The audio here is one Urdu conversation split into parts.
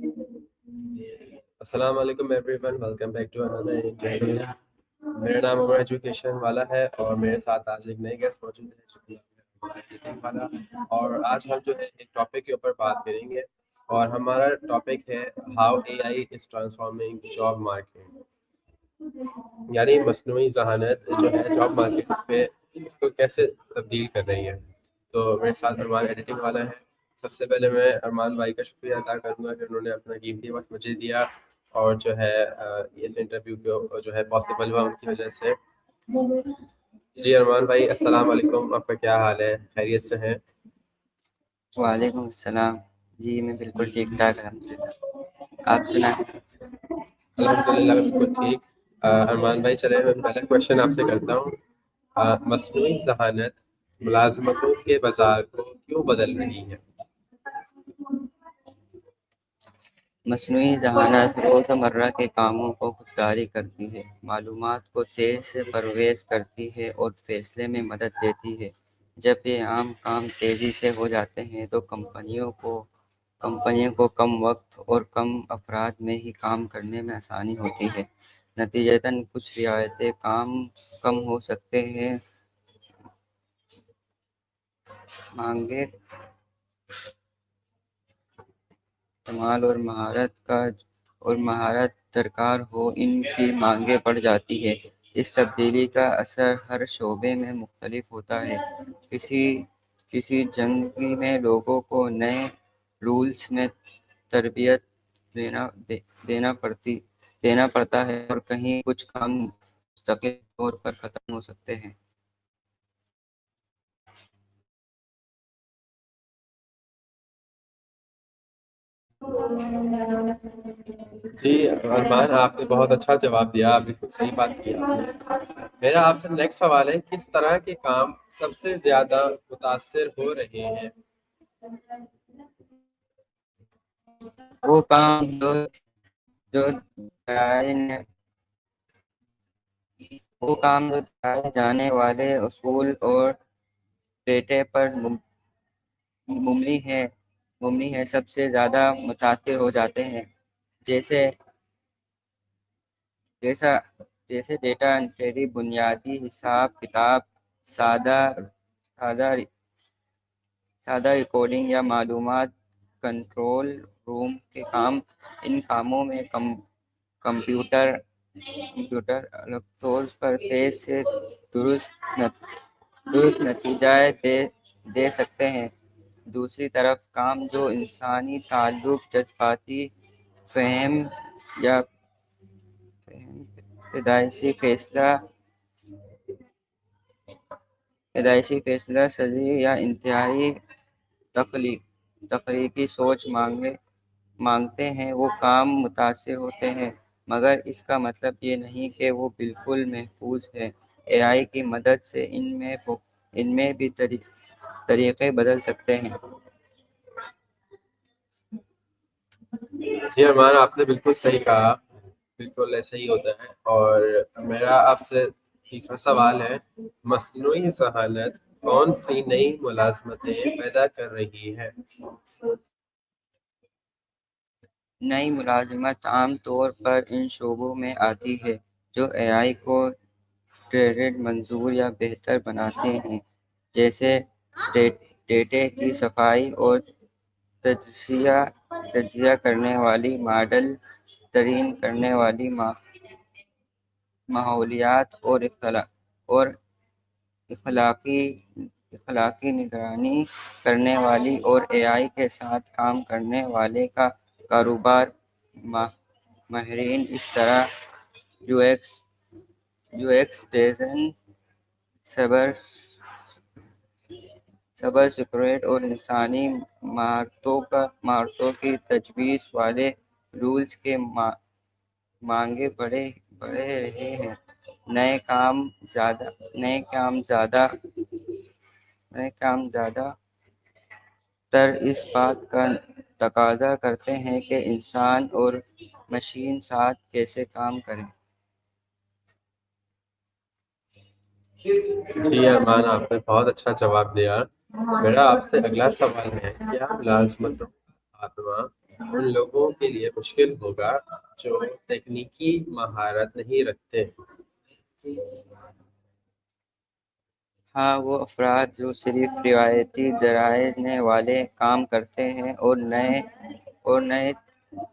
السلام علیکم everyone, welcome back to اندر انٹرویو۔ میرا نام عمر ایجوکیشن والا ہے اور میرے ساتھ آج ایک نئے گیسٹ موجود ہے جو کہ ایڈیٹنگ والا، اور آج ہم جو ہے ایک ٹاپک کے اوپر بات کریں گے، اور ہمارا ٹاپک ہے how a I is transforming job market, یعنی مصنوعی ذہانت جو ہے جاب مارکیٹ پہ اس کو کیسے تبدیل کر رہی ہے۔ تو میرے ساتھ ارمان ایڈیٹنگ والا ہے۔ سب سے پہلے میں ارمان بھائی کا شکریہ ادا کروں گا کہ انہوں نے اپنا قیمتی وقت مجھے دیا، اور جو ہے اس انٹرویو کو جو ہے پاسبل ہوا ان کی وجہ سے۔ جی ارمان بھائی، السلام علیکم، آپ کا کیا حال ہے؟ خیریت سے ہیں؟ وعلیکم السلام، جی میں بالکل ٹھیک ٹھاک الحمدللہ، آپ سنائیں؟ الحمدللہ بالکل ٹھیک۔ ارمان بھائی چلے میں پہلا کوشچن آپ سے کرتا ہوں۔ مصنوعی ذہانت ملازمتوں کے بازار کو کیوں بدل رہی ہے؟ مصنوعی ذہانت روزمرہ کے کاموں کو خودکاری کرتی ہے، معلومات کو تیز سے پرویز کرتی ہے اور فیصلے میں مدد دیتی ہے۔ جب یہ عام کام تیزی سے ہو جاتے ہیں تو کمپنیوں کو کم وقت اور کم افراد میں ہی کام کرنے میں آسانی ہوتی ہے۔ نتیجتاً کچھ رعایتی کام کم ہو سکتے ہیں، مانگیں استعمال اور مہارت درکار ہو، ان کی مانگیں بڑھ جاتی ہے۔ اس تبدیلی کا اثر ہر شعبے میں مختلف ہوتا ہے۔ کسی جنگی میں لوگوں کو نئے رولز میں تربیت دینا پڑتا ہے، اور کہیں کچھ کام مستقل طور پر ختم ہو سکتے ہیں۔ جی ارمان، آپ نے بہت اچھا جواب دیا، بالکل صحیح بات کی آپ نے۔ میرا آپ سے نیکسٹ سوال ہے، کس طرح کے کام سب سے زیادہ متاثر ہو رہے ہیں؟ وہ کام جو دہرائے جانے والے اصول اور ڈیٹے پر مبنی ہے سب سے زیادہ متاثر ہو جاتے ہیں، جیسے ڈیٹا انٹری، بنیادی حساب کتاب، سادہ ریکارڈنگ یا معلومات کنٹرول روم کے کام۔ ان کاموں میں کمپیوٹر الیکٹرونز پر تیز سے درست نتیجہ دے سکتے ہیں۔ دوسری طرف کام جو انسانی تعلق، جذباتی فہم یا پیدائشی فیصلہ سازی یا انتہائی تخلیقی سوچ مانگتے ہیں، وہ کام متاثر ہوتے ہیں، مگر اس کا مطلب یہ نہیں کہ وہ بالکل محفوظ ہے۔ اے آئی کی مدد سے ان میں بھی طریقے بدل سکتے ہیں۔ جی ارمان، آپ نے بالکل صحیح کہا، بالکل ایسا ہی ہوتا ہے۔ اور میرا آپ سے تیسرا سوال ہے، مصنوعی ذہانت کون سی نئی ملازمتیں پیدا کر رہی ہے؟ نئی ملازمت عام طور پر ان شعبوں میں آتی ہے جو اے آئی کو ٹریڈ منظور یا بہتر بناتے ہیں، جیسے ڈیٹے کی صفائی اور تجزیہ کرنے والی، ماڈل ٹرین کرنے والی، ماحولیات اور اخلاقی نگرانی کرنے والی، اور اے آئی کے ساتھ کام کرنے والے کا کاروبار۔ ماہرین اس طرح you x design, cyber security اور انسانی مہارتوں کی تجویز والے رولز کے مانگیں بڑھے رہے ہیں۔ نئے کام زیادہ تر اس بات کا تقاضا کرتے ہیں کہ انسان اور مشین ساتھ کیسے کام کریں۔ جی ارمان، آپ نے بہت اچھا جواب دیا۔ میرا آپ سے اگلا سوال ہے، کیا ملازمتوں کا خاتمہ ان لوگوں کے لیے مشکل ہوگا جو تکنیکی مہارت نہیں رکھتے۔ ہاں، وہ افراد جو صرف روایتی ذرائع والے کام کرتے ہیں اور نئے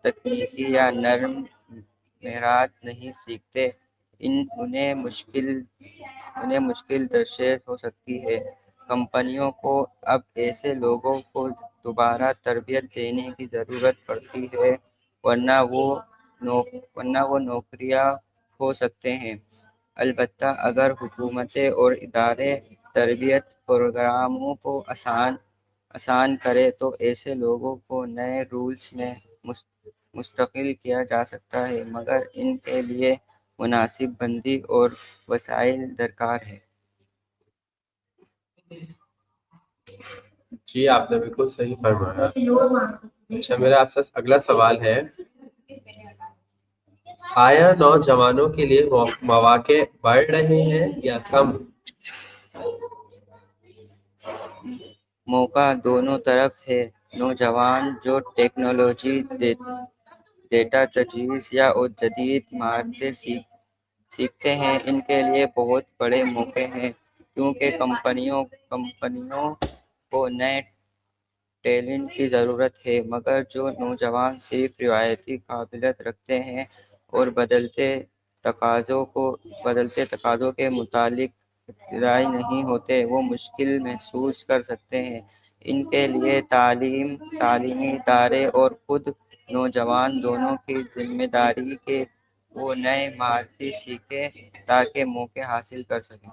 تکنیکی یا نرم مہارات نہیں سیکھتے، انہیں مشکل درپیش ہو سکتی ہے۔ کمپنیوں کو اب ایسے لوگوں کو دوبارہ تربیت دینے کی ضرورت پڑتی ہے، ورنہ وہ نوکریاں کھو سکتے ہیں۔ البتہ اگر حکومتیں اور ادارے تربیت پروگراموں کو آسان کریں تو ایسے لوگوں کو نئے رولز میں منتقل کیا جا سکتا ہے، مگر ان کے لیے مناسب بندی اور وسائل درکار ہے۔ جی آپ نے بالکل صحیح فرمایا۔ اچھا، میرا آپ سے اگلا سوال ہے، آیا نوجوانوں کے لیے مواقع بڑھ رہے ہیں یا کم؟ موقع دونوں طرف ہے۔ نوجوان جو ٹیکنالوجی، ڈیٹا تجویز یا اور جدید مہارتیں سیکھتے ہیں، ان کے لیے بہت بڑے موقع ہیں، کیونکہ کمپنیوں کو نئے ٹیلنٹ کی ضرورت ہے، مگر جو نوجوان صرف روایتی قابلیت رکھتے ہیں اور بدلتے تقاضوں کے مطابق ابتدائی نہیں ہوتے، وہ مشکل محسوس کر سکتے ہیں۔ ان کے لیے تعلیمی ادارے اور خود نوجوان دونوں کی ذمہ داری ہے کہ وہ نئے مہارتیں سیکھیں تاکہ موقع حاصل کر سکیں۔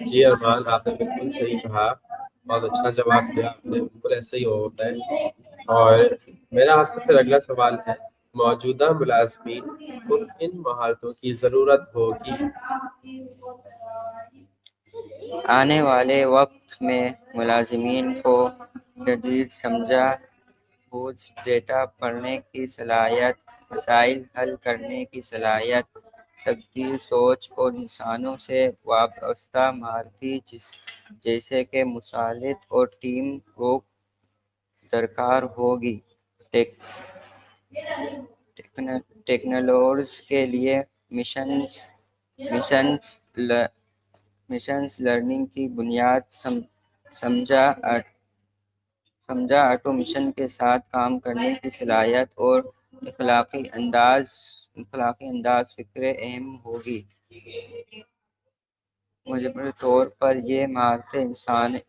جی ارمان، آپ نے بالکل صحیح کہا، بہت اچھا جواب دیا آپ نے، بالکل ایسا ہی ہوتا ہے۔ اور میرا آپ سے پھر اگلا سوال ہے، موجودہ ملازمین کو کن مہارتوں کی ضرورت ہوگی؟ آنے والے وقت میں ملازمین کو جدید سمجھا بوجھ، ڈیٹا پڑھنے کی صلاحیت، مسائل حل کرنے کی صلاحیت، تبدیل سوچ اور انسانوں سے وابستہ مہارتیں جیسے کہ مساعدت اور ٹیم ورک درکار ہوگی۔ ٹیکنالوجیز کے لیے مشین لرننگ کی بنیاد، سمجھا آٹومیشن کے ساتھ کام کرنے کی صلاحیت اور اخلاقی انداز فکر اہم ہوگی۔ مجموعی طور پر یہ مہارتیں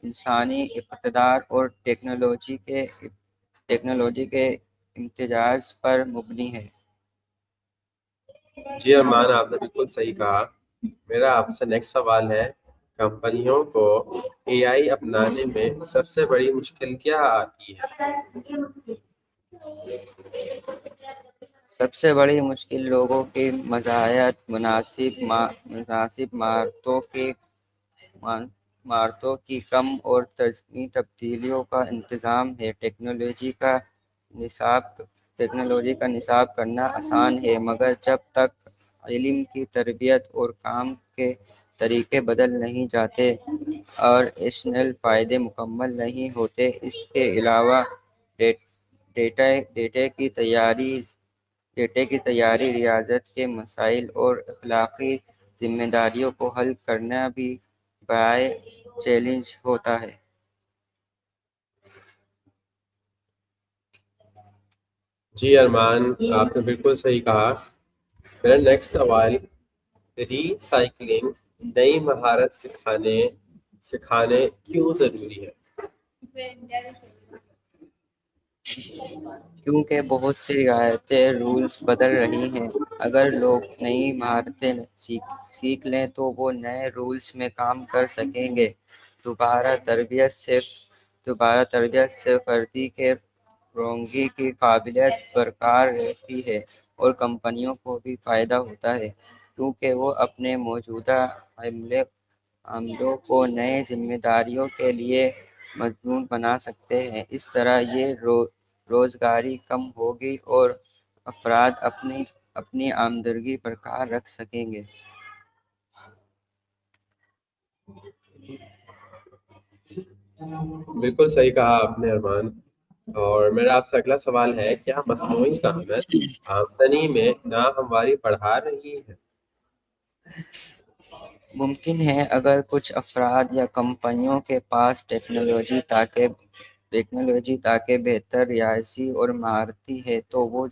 انسانی اقدار اور ٹیکنالوجی کے امتزاج پر مبنی ہیں۔ جی ارمان، آپ نے بالکل صحیح کہا۔ میرا آپ سے نیکسٹ سوال ہے، کمپنیوں کو اے آئی اپنانے میں سب سے بڑی مشکل کیا آتی ہے؟ سب سے بڑی مشکل لوگوں کی مہارت، مناسب مہارتوں کی کم اور تزئینی تبدیلیوں کا انتظام ہے۔ ٹیکنالوجی کا نصاب کرنا آسان ہے، مگر جب تک علم کی تربیت اور کام کے طریقے بدل نہیں جاتے اور اصل فائدے مکمل نہیں ہوتے۔ اس کے علاوہ ڈیٹا کی تیاری، ریاضت کے مسائل اور اخلاقی ذمہ داریوں کو حل کرنا بھی بڑا چیلنج ہوتا ہے۔ جی ارمان، آپ نے بالکل صحیح کہا۔ میرا نیکسٹ سوال، ری سائکلنگ نئی مہارت سکھانے کیوں ضروری ہے؟ کیونکہ بہت سی رعایتیں رولز بدل رہی ہیں۔ اگر لوگ نئی مہارتیں سیکھ لیں تو وہ نئے رولز میں کام کر سکیں گے۔ دوبارہ تربیت سے فردی کے رونگی کی قابلیت برقرار رہتی ہے اور کمپنیوں کو بھی فائدہ ہوتا ہے، کیونکہ وہ اپنے موجودہ عملوں کو نئے ذمہ داریوں کے لیے مضبوط بنا سکتے ہیں۔ اس طرح یہ روزگاری کم ہوگی اور افراد اپنی آمدنی برقرار رکھ سکیں گے۔ بالکل صحیح کہا آپ نے ارمان. اور میرا آپ سے اگلا سوال ہے، کیا مصنوعی ذہانت آمدنی میں ناہمواری بڑھا رہی ہے؟ ممکن ہے اگر کچھ افراد یا کمپنیوں کے پاس ٹیکنالوجی تاکہ بہتر رہائشی اور مہارتی ہے تو وہ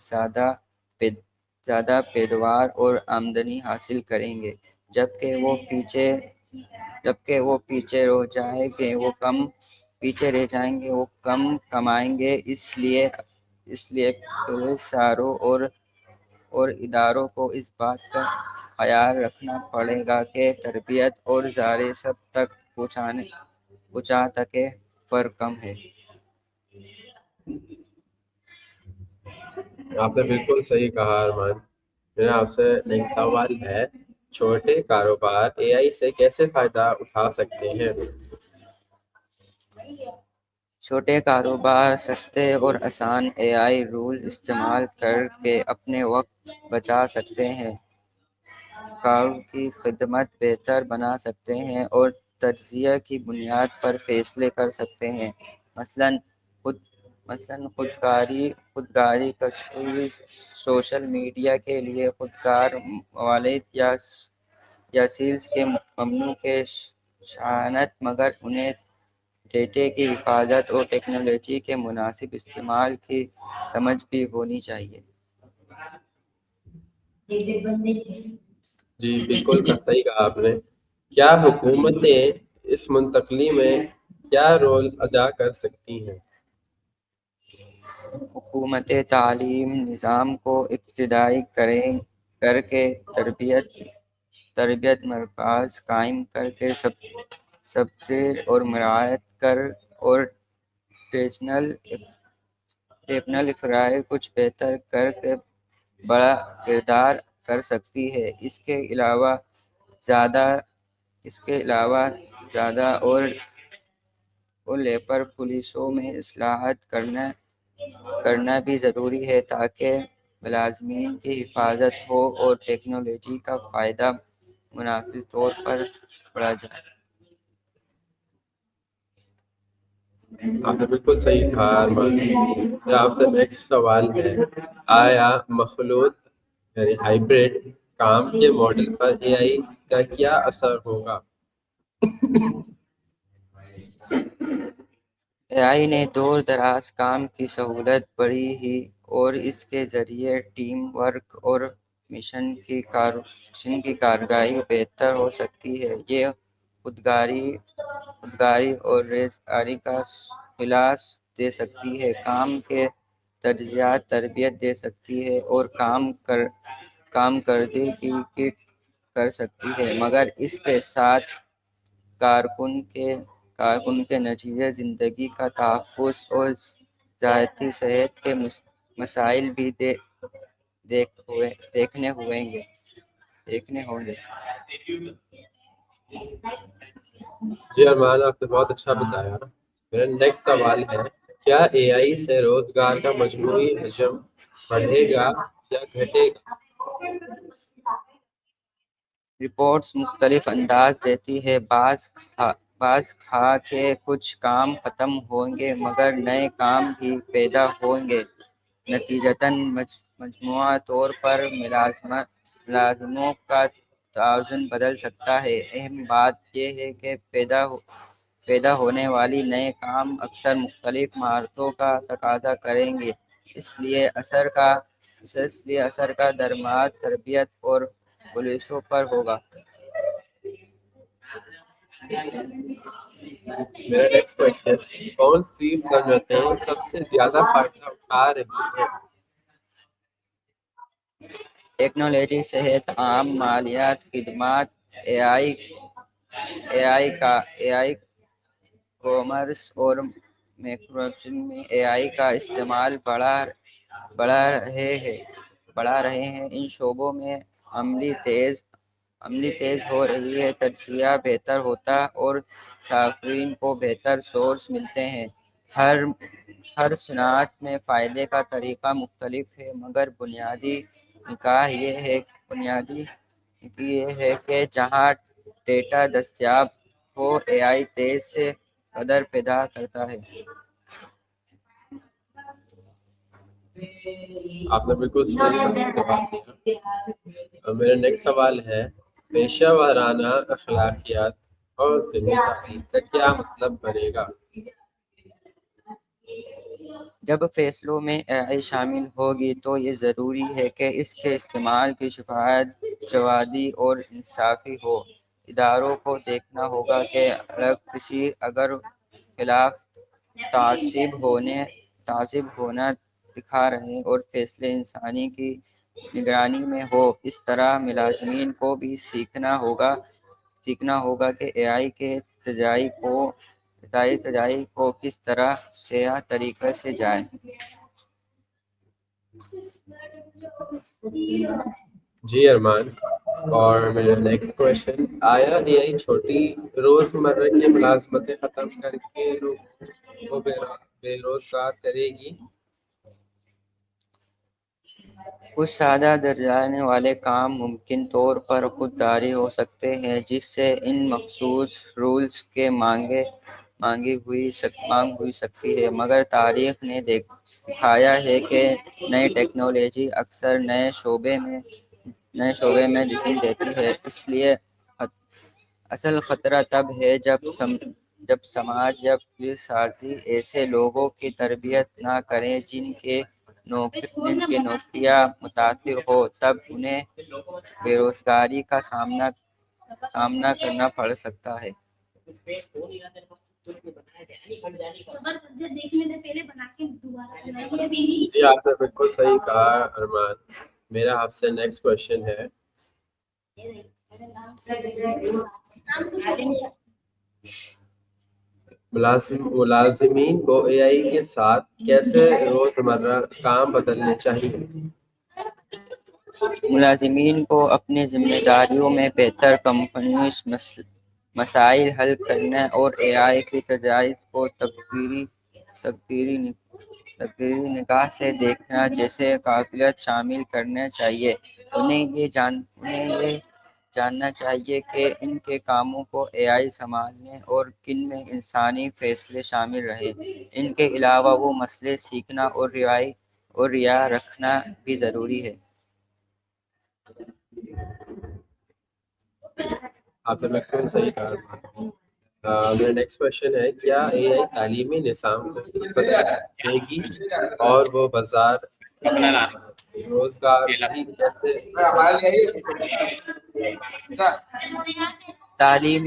زیادہ پیداوار اور آمدنی حاصل کریں گے، جبکہ وہ پیچھے رہ جائیں گے وہ کم کمائیں گے. اس لیے پولیساروں اور اداروں کو اس بات کا خیال رکھنا پڑے گا کہ تربیت اور ذرائع سب تک پہنچا تکے فرق کم ہے. آپ نے بالکل صحیح کہا ارمان. میرا آپ سے ایک سوال ہے، چھوٹے کاروبار اے آئی سے کیسے فائدہ اٹھا سکتے ہیں؟ چھوٹے کاروبار سستے اور آسان اے آئی رول استعمال کر کے اپنے وقت بچا سکتے ہیں، کاروں کی خدمت بہتر بنا سکتے ہیں اور تجزیہ کی بنیاد پر فیصلے کر سکتے ہیں. مثلاً خودکاری کسٹمر سوشل میڈیا کے لیے خودکار موالید یا سیلز کے ممنوع کے شانت، مگر انہیں ڈیٹے کی حفاظت اور ٹیکنالوجی کے مناسب استعمال کی سمجھ بھی ہونی چاہیے. جی بالکل صحیح کہا آپ نے. کیا حکومتیں اس منتقلی میں کیا رول ادا کر سکتی ہیں؟ حکومت تعلیم نظام کو ابتدائی کر کے تربیت مرکز قائم کر کے سبتر اور مراعات کر اور ٹیکنل فرائض کچھ بہتر کر کے بڑا کردار کر سکتی ہے. اس کے علاوہ زیادہ اور لیبر پولیسوں میں اصلاحات کرنا بھی ضروری ہے تاکہ ملازمین کی حفاظت ہو اور ٹیکنالوجی کا فائدہ مناسب طور پر اٹھایا جائے. آپ نے بالکل صحیح کہا ارمان. میرا آپ سے نیکسٹ سوال ہے، آیا مخلوط یعنی ہائبرڈ کام کے ماڈل پر اے آئی کا کیا اثر ہوگا؟ اے آئی نے دور دراز کام کی سہولت بڑھی ہے اور اس کے ذریعے ٹیم ورک اور مشن کی کارروائی بہتر ہو سکتی ہے. یہ خودکاری اور ریزگاری کا خلاص دے سکتی ہے، کام کے تجزیات تربیت دے سکتی ہے اور کارکردگی کی کر سکتی ہے، مگر اس کے ساتھ کارکن کے نجی زندگی کا تحفظ اور ذاتی صحت کے مسائل بھی دیکھنے ہوں گے. جی ارمان، آپ نے بہت اچھا بتایا. میرا نیکسٹ سوال ہے، کیا اے آئی سے روزگار کا مجموعی حجم بڑھے گا یا گھٹے گا؟ رپورٹس مختلف انداز دیتی ہے. بعض کہا کہ کچھ کام ختم ہوں گے مگر نئے کام بھی پیدا ہوں گے. نتیجتاً مجموعی طور پر ملازموں کا توازن بدل سکتا ہے. اہم بات یہ ہے کہ پیدا ہونے والی نئے کام اکثر مختلف مہارتوں کا تقاضا کریں گے. اس لیے اثر کا درآمد تربیت اور پولیسوں پر ہوگا. میرا نیکسٹ کوشچن، کون سی صنعتیں سب سے زیادہ فائدہ اٹھا رہی ہیں؟ ٹیکنالوجی، صحت، عام مالیات، خدمات. اے آئی کامرس اور مینوفیکچرنگ میں اے آئی کا استعمال بڑھا رہے ہیں. ان شعبوں میں عملی تیز ہو رہی ہے، تجزیہ بہتر ہوتا اور صارفین کو بہتر سورس ملتے ہیں. ہر صنعت میں فائدے کا طریقہ مختلف ہے، مگر بنیادی نکات یہ ہے کہ جہاں ڈیٹا دستیاب ہو، اے آئی تیزی سے قدر پیدا کرتا ہے۔ آپ نے بالکل صحیح جواب دیا۔ میرا نیکسٹ سوال ہے، پیشہ ورانہ اخلاقیات اور ذمہ داری کا کیا مطلب بنے گا؟ جب فیصلوں میں AI شامل ہوگی تو یہ ضروری ہے کہ اس کے استعمال کی شفافیت، جوادی اور انصافی ہو۔ اداروں کو دیکھنا ہوگا کہ کسی اگر خلاف تعصب ہونا دکھا رہے اور فیصلے انسانی کی نگرانی میں ہو۔ اس طرح ملازمین کو بھی سیکھنا ہوگا کہ AI کے تجائی کو کس طرح صحیح طریقے سے جائے۔ جی ارمان، اور میرا نیکسٹ کوشچن، آیا AI چھوٹی روزمرہ کی ملازمتیں ختم کر کے لوگوں کو بے روزگار کرے گی؟ کچھ سادہ درجانے والے کام ممکن طور پر خود داری ہو سکتے ہیں، جس سے ان مخصوص رولز کے مانگ ہوئی سکتی ہے، مگر تاریخ نے دکھایا ہے کہ نئی ٹیکنالوجی اکثر نئے شعبے میں جسم دیتی ہے۔ اس لیے اصل خطرہ تب ہے جب سماج یا پولیس سازی ایسے لوگوں کی تربیت نہ کرے جن کے نوکریاں متاثر ہو، تب انہیں بے روزگاری کا سامنا کرنا پڑ سکتا ہے۔ جی آپ نے بالکل صحیح کہا ارمان۔ میرا آپ سے نیکسٹ کوشچن ہے، ملازمین کو AI کے ساتھ کیسے روزمرہ کام بدلنے چاہیے؟ ملازمین کو اپنی ذمہ داریوں میں بہتر کمپنی مسائل حل کرنے اور AI کی تجاویز کو تغیری نگاہ سے دیکھنا جیسے قابلیت شامل کرنے چاہیے۔ انہیں یہ جاننا چاہیے کہ ان کے کاموں کو AI سنبھالنے اور کن میں انسانی فیصلے شامل رہیں۔ ان کے علاوہ وہ مسئلے سیکھنا اور رعایا رکھنا بھی ضروری ہے۔ آپ نے بالکل صحیح کہا۔ میرا نیکسٹ کوشچن ہے، کیا AI تعلیمی نظام کو بدلے گی اور وہ بازار روزگار بھی کیسے؟ تعلیم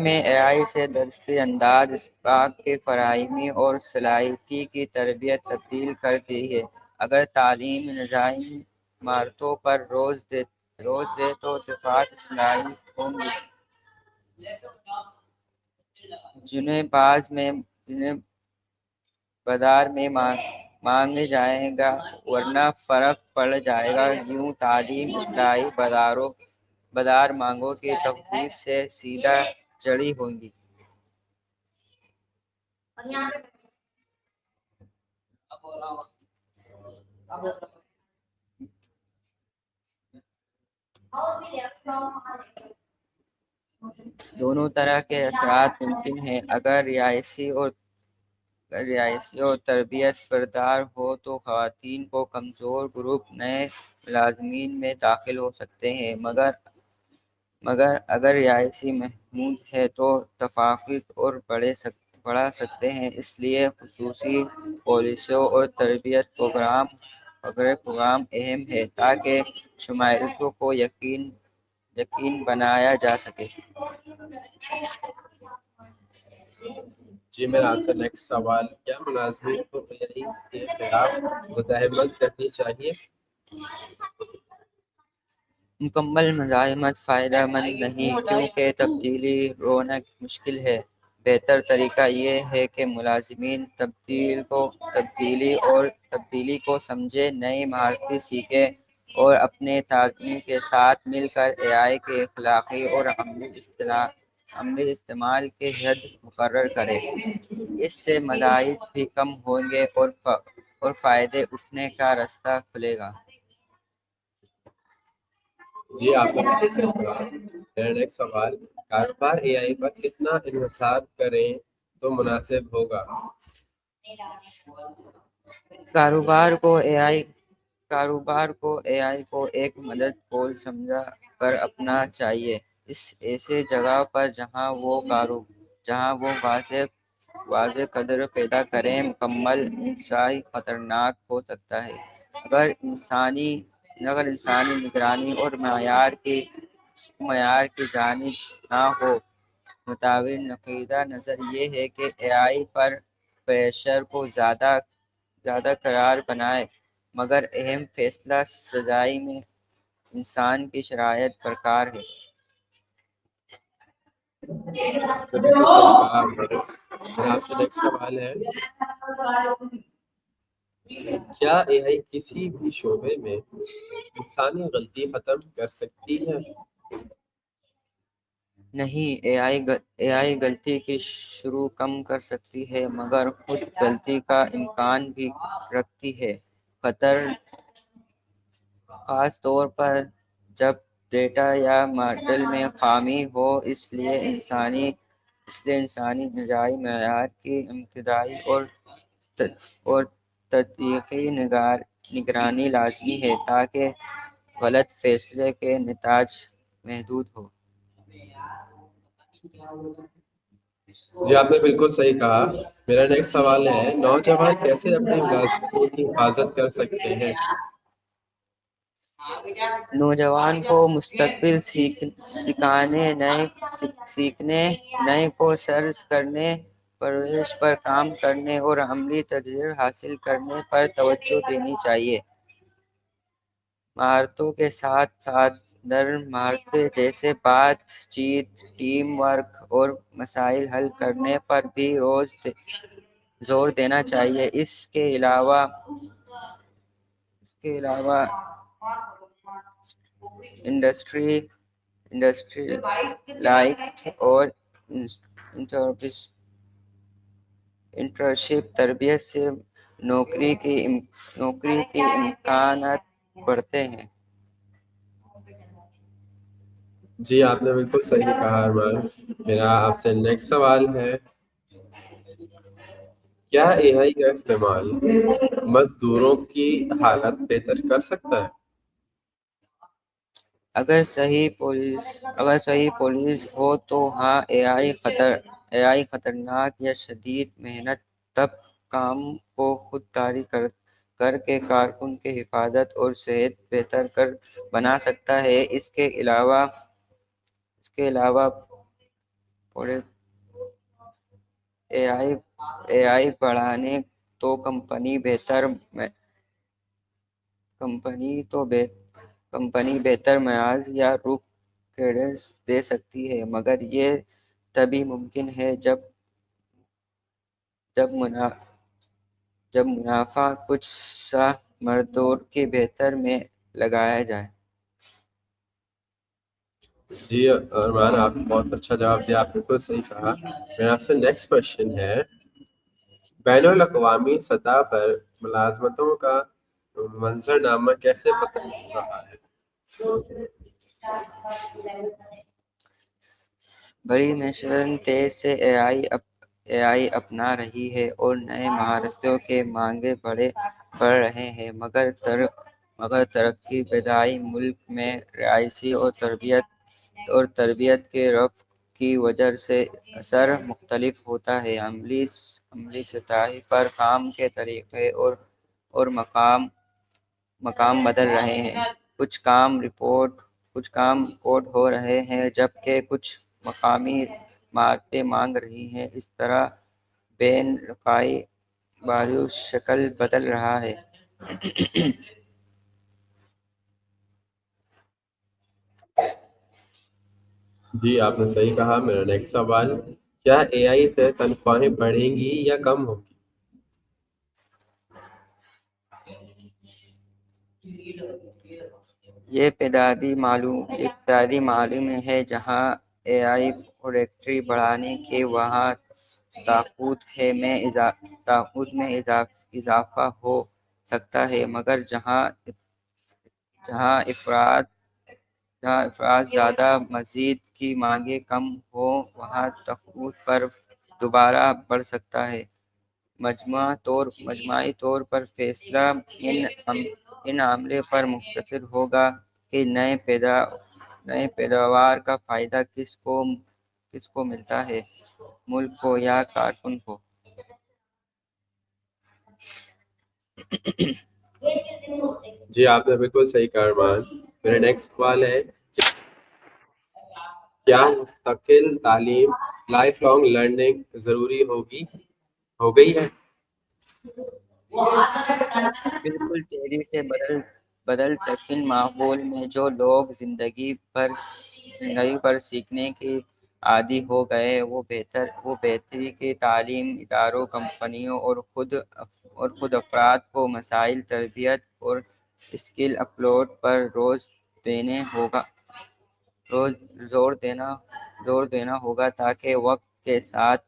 میں AI سے درسی انداز اسباق کی فراہمی اور صلاحیتی کی تربیت تبدیل کر دی ہے۔ اگر تعلیم نظام مہارتوں پر روز دے تو دفعات اصلاحی ہوں گی، جنہیں بازار میں مانگ جائے گا، ورنہ فرق پڑ جائے گا۔ یوں تعلیم اصلاحی بازار مانگوں کی تخفیف سے سیدھا جڑی ہوگی۔ دونوں طرح کے اثرات ممکن ہیں۔ اگر رہائشی اور تربیت بردار ہو تو خواتین کو کمزور گروپ نئے ملازمین میں داخل ہو سکتے ہیں، مگر اگر رہائشی محدود ہے تو تفاوت اور بڑھا سکتے ہیں۔ اس لیے خصوصی پالیسیوں اور تربیت پروگرام اہم ہے تاکہ شمالیتوں کو یقین بنایا جا سکے۔ جی میرا آپ سے نیکسٹ سوال، کیا ملازمین کو AI کے خلاف مزاحمت کرنی چاہیے؟ مکمل مزاحمت فائدہ مند نہیں، کیونکہ تبدیلی روکنا مشکل ہے۔ بہتر طریقہ یہ ہے کہ ملازمین تبدیلی کو سمجھیں، نئی مہارتیں سیکھیں اور اپنے طاقم کے ساتھ مل کر AI کے اخلاقی اور عملی عملی استعمال کی حد مقرر کرے۔ اس سے ملائد بھی کم ہوں گے اور فائدے اٹھنے کا راستہ کھلے گا۔ جی آپ نے بالکل صحیح کہا۔ میرا نیکسٹ سوال، کاروبار اے آئی پر کتنا انحصار کریں تو مناسب ہوگا؟ کاروبار کو اے آئی کو ایک مدد کول سمجھ کر اپنا چاہیے، اس ایسے جگہ پر جہاں وہ واضح قدر پیدا کریں۔ مکمل انصاف خطرناک ہو سکتا ہے اگر انسانی نگرانی اور معیار کی جانچ نہ ہو۔ متعاون نقطۂ نظر یہ ہے کہ اے آئی پر پریشر کو زیادہ قرار بنائے، مگر اہم فیصلہ سازی میں انسان کی شرائط درکار ہے۔ آپ نے بالکل صحیح کہا۔ میرا آپ سے نیکسٹ سوال ہے، کیا اے آئی کسی بھی شعبے میں انسانی غلطی ختم کر سکتی ہے؟ نہیں، اے آئی غلطی کی شرح کم کر سکتی ہے، مگر خود غلطی کا امکان بھی رکھتی ہے۔ خطر خاص طور پر جب ڈیٹا یا ماڈل میں خامی ہو، اس لیے انسانی نجائی معیار کی امتدائی اور تحقیقی نگرانی لازمی ہے تاکہ غلط فیصلے کے نتائج محدود ہوں۔ جی آپ نے بالکل صحیح کہا۔ میرا نیکسٹ سوال ہے، نوجوان کیسے اپنی ملازمتوں کی حفاظت کر سکتے ہیں؟ نوجوان کو مستقل سیکھنے، نئے کو سرچ کرنے، پرورش پر کام کرنے اور عملی تجربہ حاصل کرنے پر توجہ دینی چاہیے۔ مہارتوں کے ساتھ ساتھ نرم مہارتیں جیسے بات چیت، ٹیم ورک اور مسائل حل کرنے پر بھی زور دینا چاہیے۔ اس کے علاوہ انڈسٹری لائٹ اور انٹرنشپ تربیت سے نوکری کے امکانات بڑھتے ہیں۔ جی آپ نے بالکل صحیح کہا ارمان۔ میرا آپ سے نیکسٹ سوال ہے، کیا اے آئی کا استعمال مزدوروں کی حالت بہتر کر سکتا ہے؟ اگر صحیح پالیسی ہو تو ہاں۔ اے آئی خطرناک یا شدید محنت طب کام کو خود داری کر کے کارکن کی حفاظت اور صحت بہتر بنا سکتا ہے۔ اس کے علاوہ اے آئی بڑھانے تو کمپنی بہتر معیار یا رخ کیڈنس دے سکتی ہے، مگر یہ تبھی ممکن ہے جب منافع کچھ سا مزدور کی بہتر میں لگایا جائے۔ جی ارمان آپ نے بہت اچھا جواب دیا، آپ نے بالکل صحیح کہا۔ میرا آپ سے نیکسٹ کوشچن ہے، بین الاقوامی سطح پر ملازمتوں کا منظرنامہ کیسے بدل رہا ہے؟ بڑی نشست تیز سے اے آئی اپنا رہی ہے اور نئے مہارتوں کے مانگیں بڑھ رہے ہیں، مگر ترقی پیدائی ملک میں رہائشی اور تربیت کے رفع کی وجہ سے اثر مختلف ہوتا ہے۔ عملی سطح پر کام کے طریقے اور مقام بدل رہے ہیں۔ کچھ کام رپورٹ ہو رہے ہیں جبکہ کچھ مقامی مہارتیں مانگ رہی ہیں۔ اس طرح بین علاقائی بازو شکل بدل رہا ہے۔ جی آپ نے صحیح کہا۔ میرا نیکسٹ سوال، کیا اے آئی سے تنخواہیں بڑھیں گی یا کم ہوں گی؟ یہ ابتدائی معلوم ہے، جہاں AI پروڈکٹری بڑھانے کے وہاں طاقت میں اضافہ ہو سکتا ہے، مگر جہاں افراد زیادہ مزید کی مانگیں کم ہو وہاں طاقت پر دوبارہ بڑھ سکتا ہے۔ مجموعی طور پر فیصلہ ان عملے پر منحصر ہوگا کہ نئے پیداوار کا فائدہ کس کو ملتا ہے، ملک کو یا کارکن کو۔ جی آپ نے بالکل صحیح کہا ارمان۔ میرا نیکسٹ سوال ہے، کیا مستقل تعلیم لائف لانگ لرننگ ضروری ہو گئی ہے؟ بالکل، تیزی سے بدل تکن ماحول میں جو لوگ زندگی پر سیکھنے کے عادی ہو گئے وہ بہتری کے تعلیم اداروں، کمپنیوں اور خود افراد کو مسائل تربیت اور اسکل اپلوڈ پر زور دینا ہوگا تاکہ وقت کے ساتھ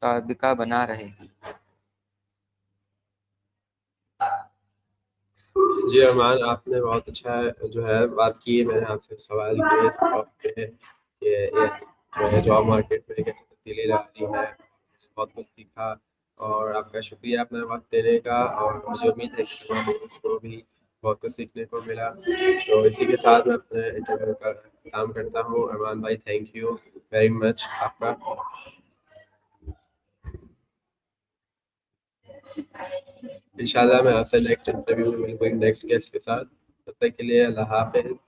مطابقہ بنا رہے۔ جی ارمان، آپ نے بہت اچھا بات کی ہے۔ میں نے آپ سے سوال کیا اس ٹاپک پہ کہ جو ہے جاب مارکیٹ میں کیسے تبدیلی لا رہی ہے، بہت کچھ سیکھا، اور آپ کا شکریہ اپنا وقت دینے کا، اور مجھے امید ہے کہ تمام اس کو بھی بہت کچھ سیکھنے کو ملا۔ تو اسی کے ساتھ میں اپنے انٹرویو کا اختتام کرتا ہوں۔ ارمان بھائی، تھینک یو ویری مچ آپ کا۔ انشاءاللہ میں آپ سے نیکسٹ انٹرویو میں ملوں گا نیکسٹ گیسٹ کے ساتھ۔ تب تک کے لیے اللہ حافظ۔